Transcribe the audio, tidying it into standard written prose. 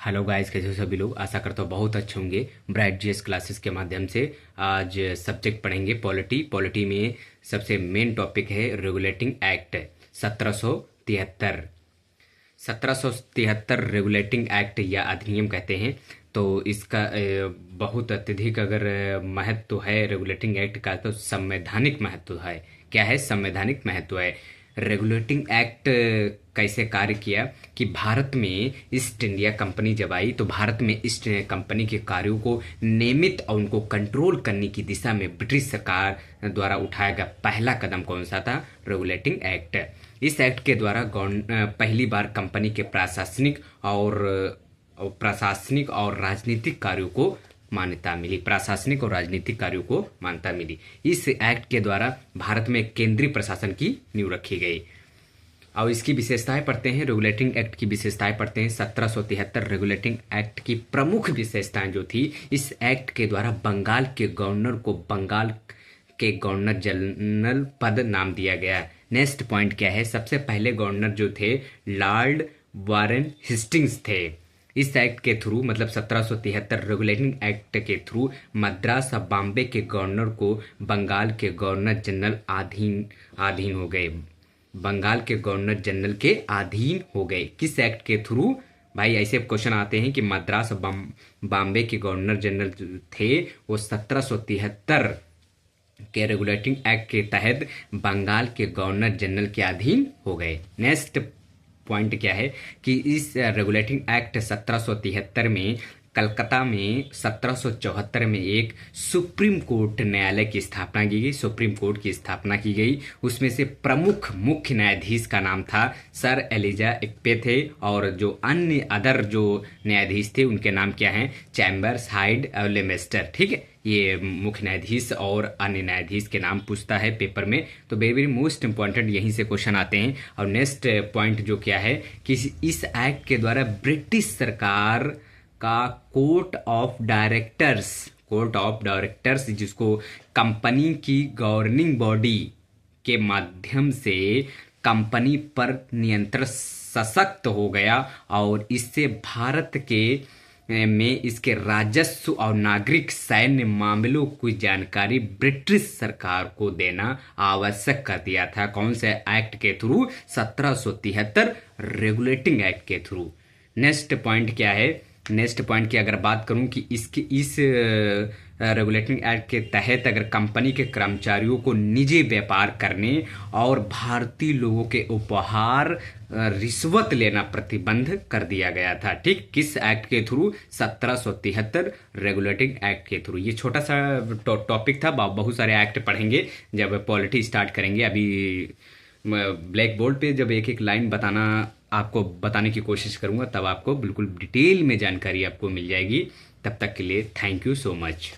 Hello guys, कैसे हो सभी लोग। आशा करता हूँ बहुत अच्छे होंगे। ब्राइट जीएस क्लासेस के माध्यम से आज सब्जेक्ट पढ़ेंगे पॉलिटी में सबसे मेन टॉपिक है रेगुलेटिंग एक्ट 1773। 1773 रेगुलेटिंग एक्ट या अधिनियम कहते हैं। तो इसका बहुत अत्यधिक अगर महत्व है रेगुलेटिंग एक्ट का, तो संवैधानिक महत्व है। क्या है? संवैधानिक महत्व है। रेगुलेटिंग एक्ट कैसे कार्य किया कि भारत में ईस्ट इंडिया कंपनी जब आई, तो भारत में ईस्ट इंडिया कंपनी के कार्यों को नियमित और उनको कंट्रोल करने की दिशा में ब्रिटिश सरकार द्वारा उठाया गया पहला कदम कौन सा था? Regulating act. इस एक्ट के द्वारा पहली बार कंपनी के प्रशासनिक और राजनीतिक कार्यों को मान्यता मिली। प्रशासनिक और राजनीतिक कार्यों को मान्यता मिली। इस एक्ट के द्वारा भारत में केंद्रीय प्रशासन की नींव रखी गई। और इसकी विशेषताएं पढ़ते हैं। रेगुलेटिंग एक्ट की विशेषताएं पढ़ते हैं। 1773 रेगुलेटिंग एक्ट की प्रमुख विशेषताएं जो थी, इस एक्ट के द्वारा बंगाल के गवर्नर को बंगाल के गवर्नर जनरल पद नाम दिया गया। नेक्स्ट पॉइंट क्या है? सबसे पहले गवर्नर जो थे लॉर्ड वारेन हेस्टिंग्स थे। इस एक्ट के थ्रू, मतलब 1773 रेगुलेटिंग एक्ट के थ्रू, मद्रास और बॉम्बे के गवर्नर को बंगाल के गवर्नर जनरल अधीन हो गए। बंगाल के गवर्नर जनरल के अधीन हो गए। किस एक्ट के थ्रू? भाई ऐसे क्वेश्चन आते हैं कि मद्रास और बॉम्बे के गवर्नर जनरल थे, वो 1773 के रेगुलेटिंग एक्ट के तहत बंगाल के गवर्नर जनरल के अधीन हो गए। नेक्स्ट पॉइंट क्या है कि इस रेगुलेटिंग एक्ट 1773 में कलकत्ता में 1774 में एक सुप्रीम कोर्ट न्यायालय की स्थापना की गई। सुप्रीम कोर्ट की स्थापना की गई। उसमें से प्रमुख मुख्य न्यायाधीश का नाम था सर एलिजा एक्पे थे, और जो अन्य अदर जो न्यायाधीश थे उनके नाम क्या हैं? चैम्बर्स, हाइड और लेमेस्टर। ठीक है, ये मुख्य न्यायाधीश और अन्य न्यायाधीश के नाम पूछता है पेपर में। तो वेरी वेरी मोस्ट इंपॉर्टेंट यहीं से क्वेश्चन आते हैं। और नेक्स्ट पॉइंट जो क्या है कि इस एक्ट के द्वारा ब्रिटिश सरकार का कोर्ट ऑफ डायरेक्टर्स जिसको कंपनी की गवर्निंग बॉडी के माध्यम से कंपनी पर नियंत्रण सशक्त हो गया, और इससे भारत के में इसके राजस्व और नागरिक सैन्य मामलों की जानकारी ब्रिटिश सरकार को देना आवश्यक कर दिया था। कौन से एक्ट के थ्रू? 1773 रेगुलेटिंग एक्ट के थ्रू। नेक्स्ट पॉइंट क्या है? नेक्स्ट पॉइंट की अगर बात करूं कि इस रेगुलेटिंग एक्ट के तहत अगर कंपनी के कर्मचारियों को निजी व्यापार करने और भारतीय लोगों के उपहार रिश्वत लेना प्रतिबंध कर दिया गया था। ठीक, किस एक्ट के थ्रू? 1773 रेगुलेटिंग एक्ट के थ्रू। ये छोटा सा टॉपिक था। बहुत सारे एक्ट पढ़ेंगे जब पॉलिटी स्टार्ट करेंगे। अभी ब्लैक बोर्ड पे जब एक एक लाइन आपको बताने की कोशिश करूंगा, तब आपको बिल्कुल डिटेल में जानकारी आपको मिल जाएगी। तब तक के लिए थैंक यू सो मच।